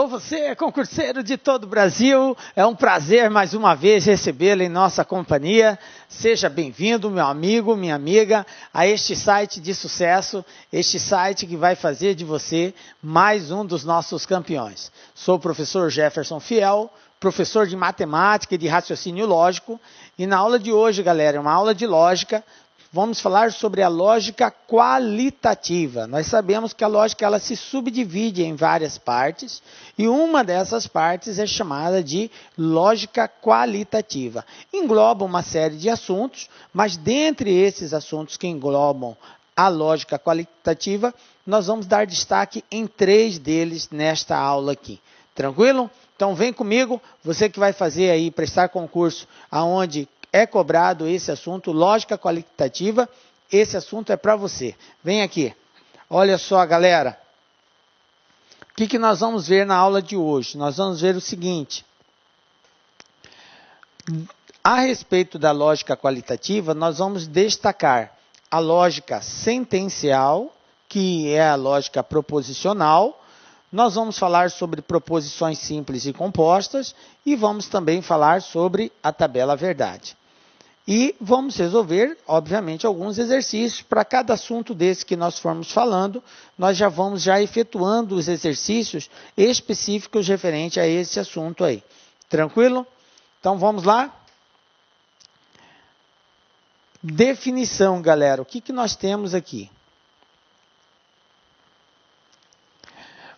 Você, concurseiro de todo o Brasil, é um prazer mais uma vez recebê-lo em nossa companhia. Seja bem-vindo, meu amigo, minha amiga, a este site de sucesso, este site que vai fazer de você mais um dos nossos campeões. Sou o professor Jefferson Fiel, professor de matemática e de raciocínio lógico, e na aula de hoje, galera, é uma aula de lógica. Vamos falar sobre a lógica qualitativa. Nós sabemos que a lógica ela se subdivide em várias partes e uma dessas partes é chamada de lógica qualitativa. Engloba uma série de assuntos, mas dentre esses assuntos que englobam a lógica qualitativa, nós vamos dar destaque em 3 deles nesta aula aqui. Tranquilo? Então vem comigo, você que vai fazer aí, prestar concurso aonde é cobrado esse assunto, lógica qualitativa, esse assunto é para você. Vem aqui. Olha só, galera. O que nós vamos ver na aula de hoje? Nós vamos ver o seguinte. A respeito da lógica qualitativa, nós vamos destacar a lógica sentencial, que é a lógica proposicional. Nós vamos falar sobre proposições simples e compostas e vamos também falar sobre a tabela verdade. E vamos resolver, obviamente, alguns exercícios. Para cada assunto desse que nós formos falando, nós já vamos efetuando os exercícios específicos referente a esse assunto aí. Tranquilo? Então vamos lá? Definição, galera. O que nós temos aqui?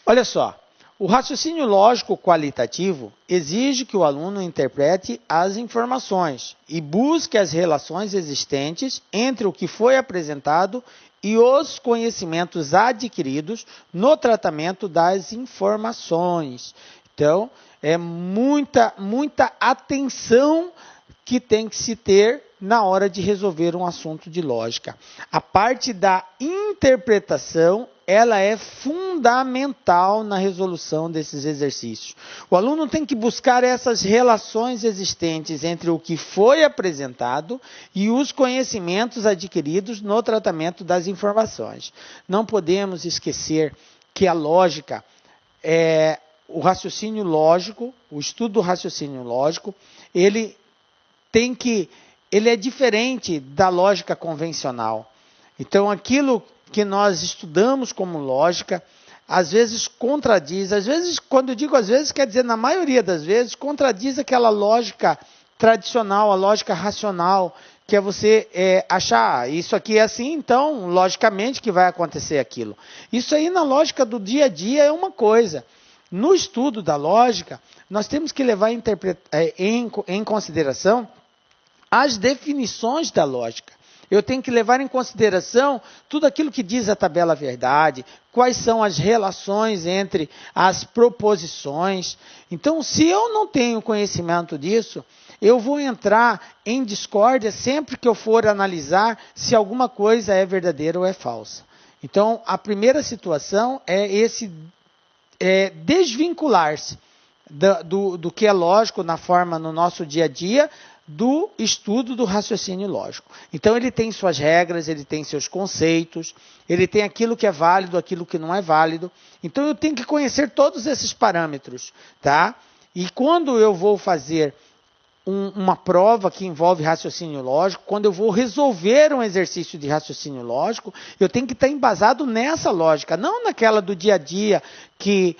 Olha só. O raciocínio lógico qualitativo exige que o aluno interprete as informações e busque as relações existentes entre o que foi apresentado e os conhecimentos adquiridos no tratamento das informações. Então, é muita atenção que tem que se ter na hora de resolver um assunto de lógica. A parte da interpretação, ela é fundamental na resolução desses exercícios. O aluno tem que buscar essas relações existentes entre o que foi apresentado e os conhecimentos adquiridos no tratamento das informações. Não podemos esquecer que a lógica, o raciocínio lógico, o estudo do raciocínio lógico, ele é diferente da lógica convencional. Então, aquilo que nós estudamos como lógica, às vezes contradiz, quando eu digo às vezes, quer dizer na maioria das vezes, contradiz aquela lógica tradicional, a lógica racional, que é você achar, isso aqui é assim, então, logicamente que vai acontecer aquilo. Isso aí na lógica do dia a dia é uma coisa. No estudo da lógica, nós temos que levar em consideração as definições da lógica. Eu tenho que levar em consideração tudo aquilo que diz a tabela verdade, quais são as relações entre as proposições. Então, se eu não tenho conhecimento disso, eu vou entrar em discórdia sempre que eu for analisar se alguma coisa é verdadeira ou é falsa. Então, a primeira situação é desvincular-se do que é lógico no nosso dia a dia, do estudo do raciocínio lógico. Então, ele tem suas regras, ele tem seus conceitos, ele tem aquilo que é válido, aquilo que não é válido. Então, eu tenho que conhecer todos esses parâmetros, tá? E quando eu vou fazer uma prova que envolve raciocínio lógico, quando eu vou resolver um exercício de raciocínio lógico, eu tenho que estar embasado nessa lógica, não naquela do dia a dia que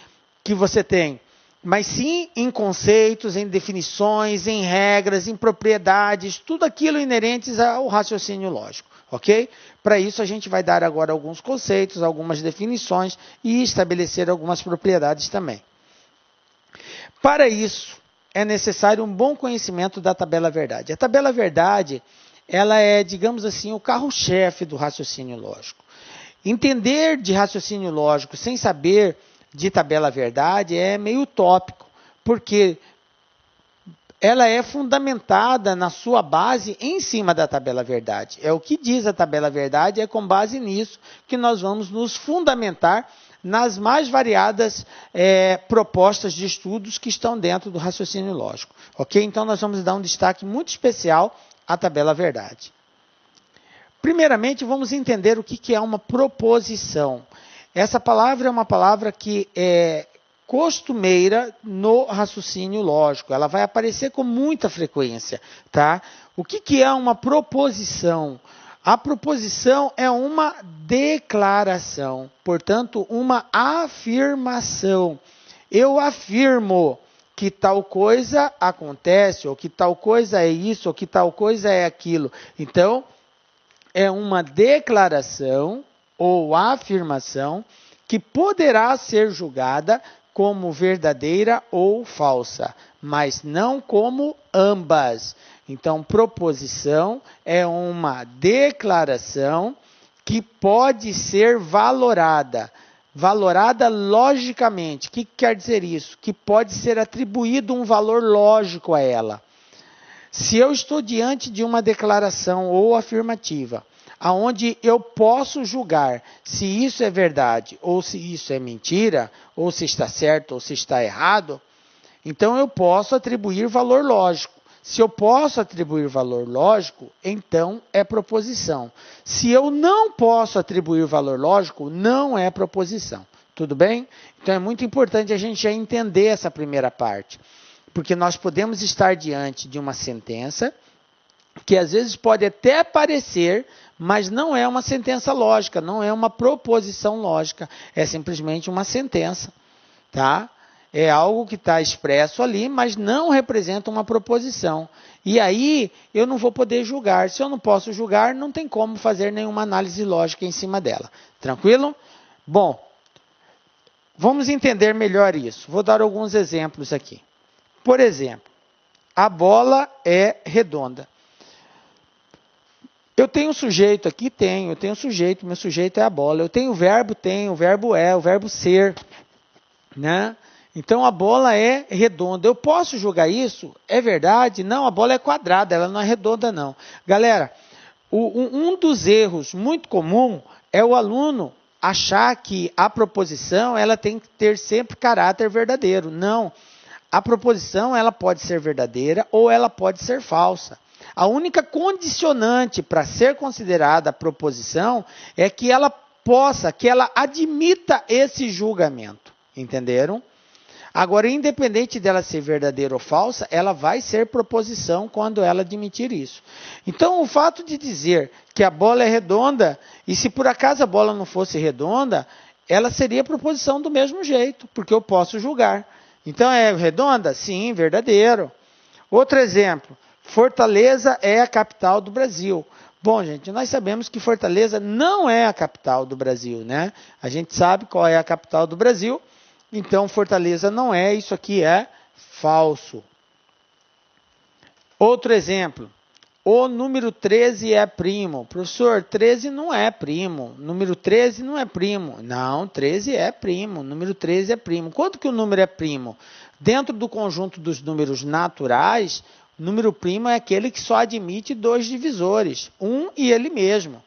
você tem, mas sim em conceitos, em definições, em regras, em propriedades, tudo aquilo inerentes ao raciocínio lógico, ok? Para isso a gente vai dar agora alguns conceitos, algumas definições e estabelecer algumas propriedades também. Para isso, é necessário um bom conhecimento da tabela verdade. A tabela verdade, ela é, digamos assim, o carro-chefe do raciocínio lógico. Entender de raciocínio lógico sem saber de tabela verdade é meio utópico, porque ela é fundamentada na sua base em cima da tabela verdade. É o que diz a tabela verdade, é com base nisso que nós vamos nos fundamentar nas mais variadas propostas de estudos que estão dentro do raciocínio lógico. Ok? Então, nós vamos dar um destaque muito especial à tabela verdade. Primeiramente, vamos entender o que é uma proposição. Essa palavra é uma palavra que costumeira no raciocínio lógico. Ela vai aparecer com muita frequência, tá? O que é uma proposição? A proposição é uma declaração, portanto, uma afirmação. Eu afirmo que tal coisa acontece, ou que tal coisa é isso, ou que tal coisa é aquilo. Então, é uma declaração ou afirmação que poderá ser julgada como verdadeira ou falsa, mas não como ambas. Então, proposição é uma declaração que pode ser valorada. Valorada logicamente. O que quer dizer isso? Que pode ser atribuído um valor lógico a ela. Se eu estou diante de uma declaração ou afirmativa, aonde eu posso julgar se isso é verdade, ou se isso é mentira, ou se está certo, ou se está errado, então eu posso atribuir valor lógico. Se eu posso atribuir valor lógico, então é proposição. Se eu não posso atribuir valor lógico, não é proposição. Tudo bem? Então é muito importante a gente já entender essa primeira parte. Porque nós podemos estar diante de uma sentença que às vezes pode até parecer, mas não é uma sentença lógica, não é uma proposição lógica, é simplesmente uma sentença, tá? É algo que está expresso ali, mas não representa uma proposição. E aí eu não vou poder julgar. Se eu não posso julgar, não tem como fazer nenhuma análise lógica em cima dela. Tranquilo? Bom, vamos entender melhor isso. Vou dar alguns exemplos aqui. Por exemplo, a bola é redonda. Eu tenho um sujeito aqui? Eu tenho um sujeito, meu sujeito é a bola. Eu tenho o verbo é, o verbo ser, né? Então a bola é redonda. Eu posso julgar isso? É verdade? Não, a bola é quadrada, ela não é redonda não. Galera, um dos erros muito comum é o aluno achar que a proposição ela tem que ter sempre caráter verdadeiro. Não. A proposição ela pode ser verdadeira ou ela pode ser falsa. A única condicionante para ser considerada proposição é que ela admita esse julgamento. Entenderam? Agora, independente dela ser verdadeira ou falsa, ela vai ser proposição quando ela admitir isso. Então, o fato de dizer que a bola é redonda, e se por acaso a bola não fosse redonda, ela seria proposição do mesmo jeito, porque eu posso julgar. Então, é redonda? Sim, verdadeiro. Outro exemplo. Fortaleza é a capital do Brasil. Bom, gente, nós sabemos que Fortaleza não é a capital do Brasil, né? A gente sabe qual é a capital do Brasil, então Fortaleza não é, isso aqui é falso. Outro exemplo, o número 13 é primo. Professor, 13 não é primo, número 13 não é primo. Não, 13 é primo, número 13 é primo. Quanto que o número é primo? Dentro do conjunto dos números naturais, número primo é aquele que só admite dois divisores, um e ele mesmo.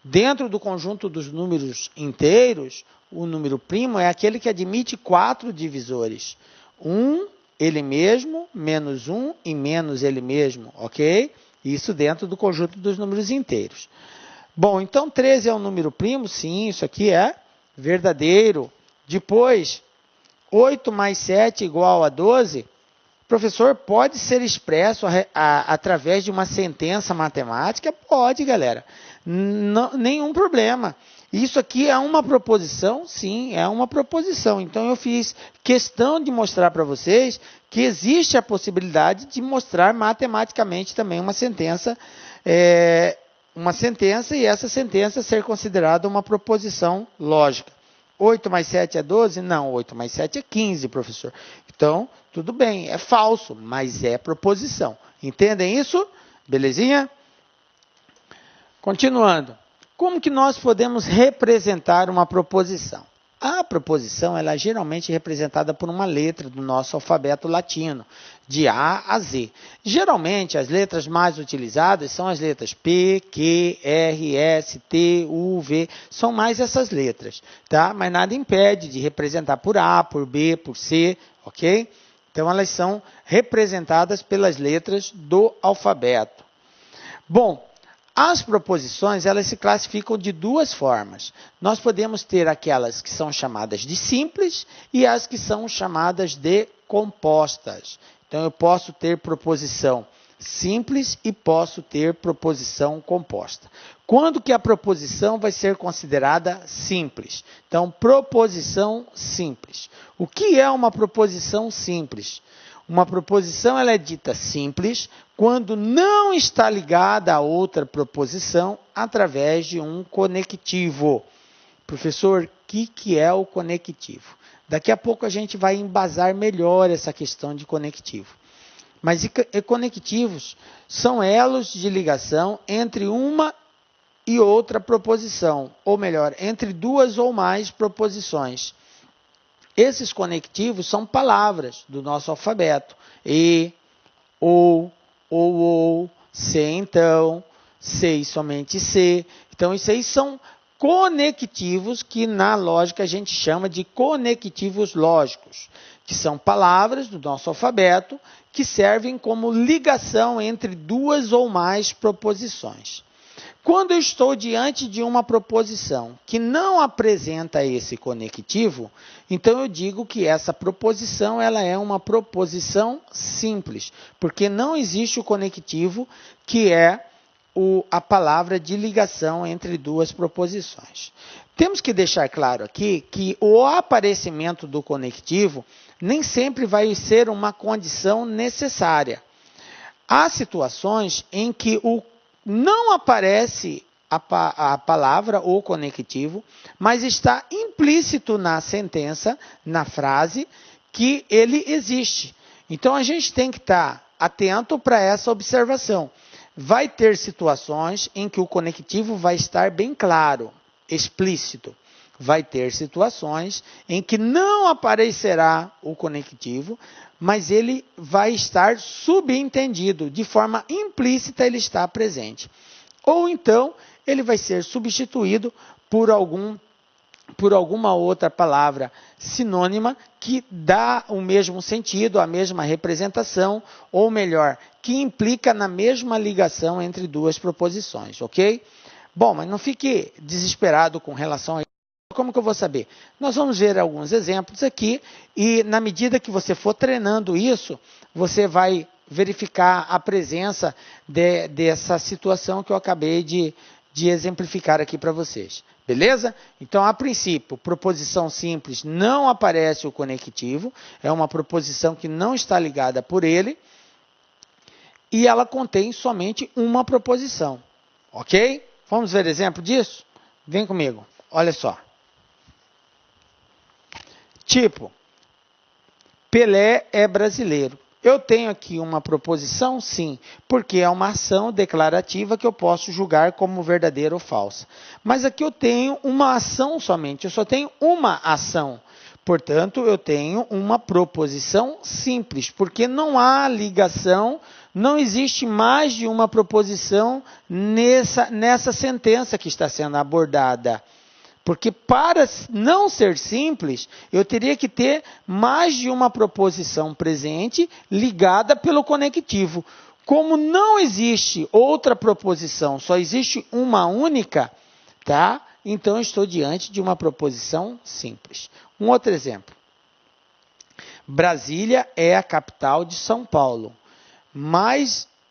Dentro do conjunto dos números inteiros, o número primo é aquele que admite 4 divisores. 1, ele mesmo, menos 1 e menos ele mesmo, ok? Isso dentro do conjunto dos números inteiros. Bom, então 13 é um número primo? Sim, isso aqui é verdadeiro. Depois, 8 mais 7 igual a 12. Professor, pode ser expresso através de uma sentença matemática? Pode, galera. Nenhum problema. Isso aqui é uma proposição? Sim, é uma proposição. Então, eu fiz questão de mostrar para vocês que existe a possibilidade de mostrar matematicamente também uma sentença e essa sentença ser considerada uma proposição lógica. 8 mais 7 é 12? Não, 8 mais 7 é 15, professor. Então, tudo bem, é falso, mas é proposição. Entendem isso? Belezinha? Continuando. Como que nós podemos representar uma proposição? A proposição ela é geralmente representada por uma letra do nosso alfabeto latino, de A a Z. Geralmente, as letras mais utilizadas são as letras P, Q, R, S, T, U, V, são mais essas letras, tá? Mas nada impede de representar por A, por B, por C, ok? Então, elas são representadas pelas letras do alfabeto. Bom, As proposições, elas se classificam de duas formas. Nós podemos ter aquelas que são chamadas de simples e as que são chamadas de compostas. Então, eu posso ter proposição simples e posso ter proposição composta. Quando que a proposição vai ser considerada simples? Então, proposição simples. O que é uma proposição simples? Uma proposição ela é dita simples quando não está ligada a outra proposição através de um conectivo. Professor, o que é o conectivo? Daqui a pouco a gente vai embasar melhor essa questão de conectivo. Mas conectivos são elos de ligação entre uma e outra proposição, ou melhor, entre duas ou mais proposições. Esses conectivos são palavras do nosso alfabeto. E, ou, se então, se e somente se. Então, isso aí são conectivos que na lógica a gente chama de conectivos lógicos, que são palavras do nosso alfabeto que servem como ligação entre duas ou mais proposições. Quando eu estou diante de uma proposição que não apresenta esse conectivo, então eu digo que essa proposição ela é uma proposição simples, porque não existe o conectivo que é a palavra de ligação entre duas proposições. Temos que deixar claro aqui que o aparecimento do conectivo nem sempre vai ser uma condição necessária. Há situações em que não aparece a palavra ou conectivo, mas está implícito na sentença, na frase, que ele existe. Então, a gente tem que estar atento para essa observação. Vai ter situações em que o conectivo vai estar bem claro, explícito. Vai ter situações em que não aparecerá o conectivo, mas ele vai estar subentendido, de forma implícita ele está presente. Ou então, ele vai ser substituído por alguma outra palavra sinônima que dá o mesmo sentido, a mesma representação, ou melhor, que implica na mesma ligação entre duas proposições, ok? Bom, mas não fique desesperado com relação a isso. Como que eu vou saber? Nós vamos ver alguns exemplos aqui e na medida que você for treinando isso, você vai verificar a presença dessa situação que eu acabei de exemplificar aqui para vocês. Beleza? Então, a princípio, proposição simples não aparece o conectivo, é uma proposição que não está ligada por ele e ela contém somente uma proposição. Ok? Vamos ver exemplo disso? Vem comigo. Olha só. Tipo, Pelé é brasileiro. Eu tenho aqui uma proposição, sim, porque é uma ação declarativa que eu posso julgar como verdadeira ou falsa. Mas aqui eu tenho uma ação somente, eu só tenho uma ação. Portanto, eu tenho uma proposição simples, porque não há ligação, não existe mais de uma proposição nessa sentença que está sendo abordada. Porque para não ser simples, eu teria que ter mais de uma proposição presente ligada pelo conectivo. Como não existe outra proposição, só existe uma única, tá? Então eu estou diante de uma proposição simples. Um outro exemplo. Brasília é a capital de São Paulo.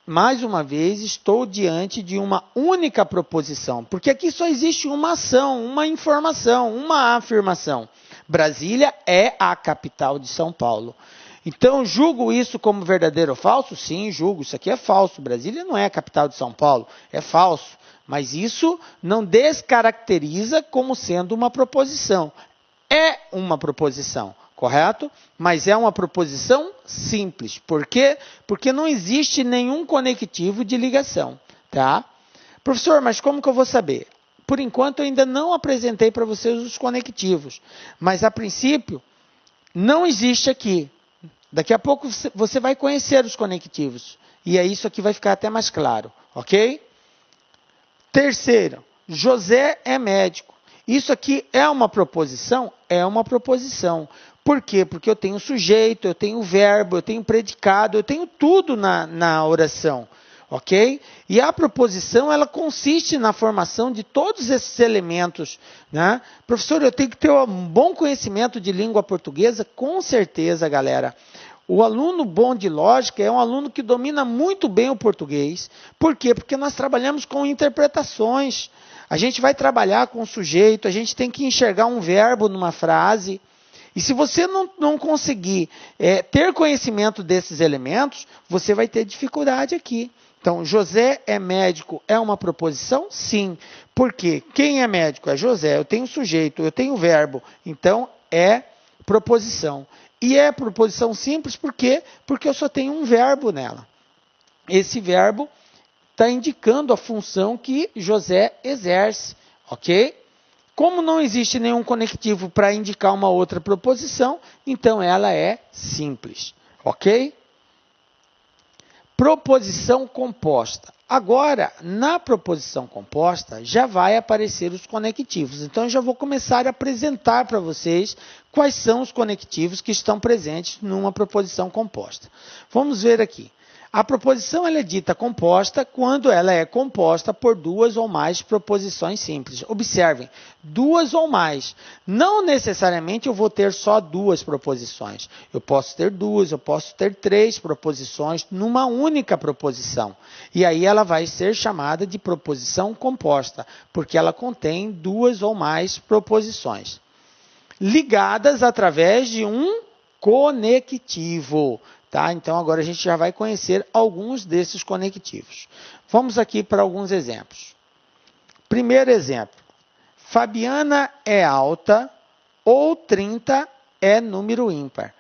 Mais uma vez, estou diante de uma única proposição, porque aqui só existe uma ação, uma informação, uma afirmação. Brasília é a capital de São Paulo. Então, julgo isso como verdadeiro ou falso? Sim, julgo. Isso aqui é falso. Brasília não é a capital de São Paulo, é falso. Mas isso não descaracteriza como sendo uma proposição. É uma proposição. Correto? Mas é uma proposição simples. Por quê? Porque não existe nenhum conectivo de ligação. Tá? Professor, mas como que eu vou saber? Por enquanto, eu ainda não apresentei para vocês os conectivos. Mas, a princípio, não existe aqui. Daqui a pouco você vai conhecer os conectivos. E aí isso aqui vai ficar até mais claro. Ok? Terceiro, José é médico. Isso aqui é uma proposição? É uma proposição. Por quê? Porque eu tenho sujeito, eu tenho verbo, eu tenho predicado, eu tenho tudo na oração. ok? E a proposição, ela consiste na formação de todos esses elementos, né? Professor, eu tenho que ter um bom conhecimento de língua portuguesa? Com certeza, galera. O aluno bom de lógica é um aluno que domina muito bem o português. Por quê? Porque nós trabalhamos com interpretações. A gente vai trabalhar com o sujeito, a gente tem que enxergar um verbo numa frase. E se você não conseguir ter conhecimento desses elementos, você vai ter dificuldade aqui. Então, José é médico, é uma proposição? Sim. Por quê? Quem é médico? É José. Eu tenho sujeito, eu tenho verbo. Então, é proposição. E é proposição simples, por quê? Porque eu só tenho um verbo nela. Esse verbo está indicando a função que José exerce, ok? Como não existe nenhum conectivo para indicar uma outra proposição, então ela é simples, ok? Proposição composta. Agora, na proposição composta, já vai aparecer os conectivos. Então, eu já vou começar a apresentar para vocês quais são os conectivos que estão presentes numa proposição composta. Vamos ver aqui. A proposição ela é dita composta quando ela é composta por duas ou mais proposições simples. Observem, duas ou mais. Não necessariamente eu vou ter só duas proposições. Eu posso ter duas, eu posso ter três proposições numa única proposição. E aí ela vai ser chamada de proposição composta, porque ela contém duas ou mais proposições, ligadas através de um conectivo. Tá? Então, agora a gente já vai conhecer alguns desses conectivos. Vamos aqui para alguns exemplos. Primeiro exemplo. Fabiana é alta ou 30 é número ímpar.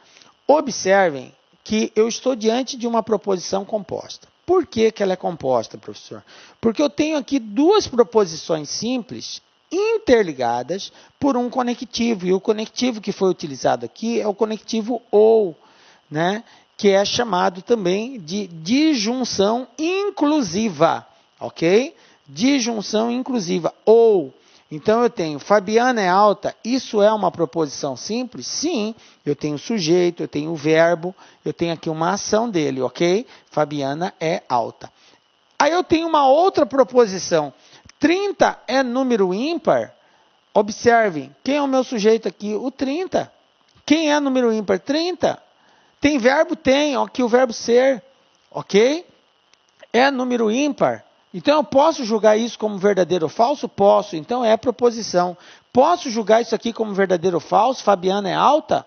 Observem que eu estou diante de uma proposição composta. Por que ela é composta, professor? Porque eu tenho aqui duas proposições simples interligadas por um conectivo. E o conectivo que foi utilizado aqui é o conectivo ou, né? Que é chamado também de disjunção inclusiva, ok? Disjunção inclusiva, ou. Então, eu tenho Fabiana é alta, isso é uma proposição simples? Sim, eu tenho sujeito, eu tenho verbo, eu tenho aqui uma ação dele, ok? Fabiana é alta. Aí eu tenho uma outra proposição, 30 é número ímpar? Observem, quem é o meu sujeito aqui? O 30. Quem é número ímpar? 30. Tem verbo? Tem. Aqui o verbo ser. Ok? É número ímpar. Então, eu posso julgar isso como verdadeiro ou falso? Posso. Então, é proposição. Posso julgar isso aqui como verdadeiro ou falso? Fabiana é alta?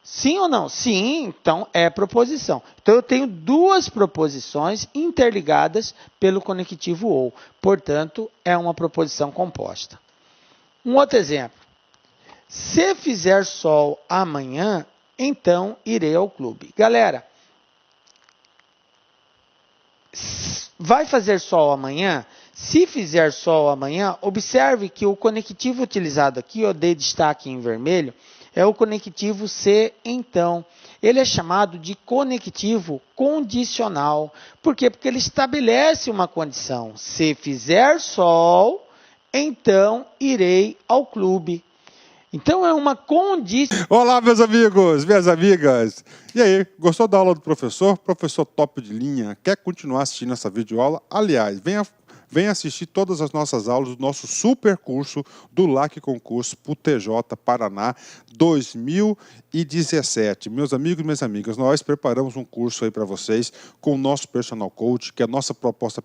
Sim ou não? Sim. Então, é proposição. Então, eu tenho duas proposições interligadas pelo conectivo ou. Portanto, é uma proposição composta. Um outro exemplo. Se fizer sol amanhã, então irei ao clube. Galera, vai fazer sol amanhã? Se fizer sol amanhã, observe que o conectivo utilizado aqui, eu dei destaque em vermelho, é o conectivo se, então. Ele é chamado de conectivo condicional. Por quê? Porque ele estabelece uma condição. Se fizer sol, então irei ao clube. Então, é uma condição. Olá, meus amigos, minhas amigas. E aí, gostou da aula do professor? Professor top de linha. Quer continuar assistindo essa videoaula? Aliás, venha assistir todas as nossas aulas do nosso super curso do LAC Concurso pro TJ Paraná 2017. Meus amigos e minhas amigas, nós preparamos um curso aí para vocês com o nosso personal coach, que é a nossa proposta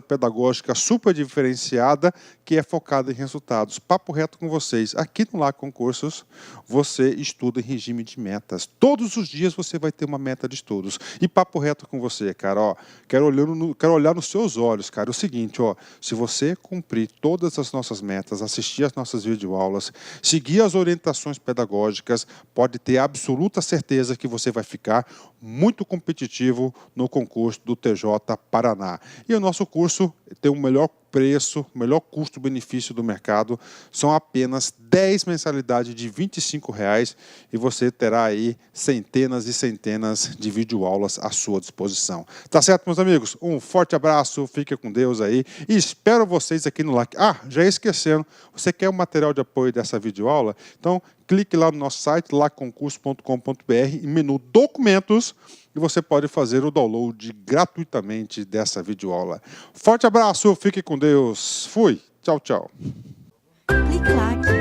pedagógica super diferenciada, que é focada em resultados. Papo reto com vocês. Aqui no LAC Concursos, você estuda em regime de metas. Todos os dias você vai ter uma meta de estudos. E papo reto com você, cara, ó, quero olhar nos seus olhos, cara, é o seguinte, ó, se você cumprir todas as nossas metas, assistir as nossas videoaulas, seguir as orientações pedagógicas, pode ter absoluta certeza que você vai ficar muito competitivo no concurso do TJ Paraná. E o nosso curso tem o melhor preço, o melhor custo-benefício do mercado, são apenas 10 mensalidades de R$ 25,00 e você terá aí centenas e centenas de videoaulas à sua disposição. Tá certo, meus amigos? Um forte abraço, fique com Deus aí e espero vocês aqui no LAC. Ah, já esquecendo, você quer o material de apoio dessa videoaula? Então, clique lá no nosso site, laconcurso.com.br, e menu Documentos, e você pode fazer o download gratuitamente dessa videoaula. Forte abraço, fique com Deus. Fui. Tchau, tchau. Clique lá.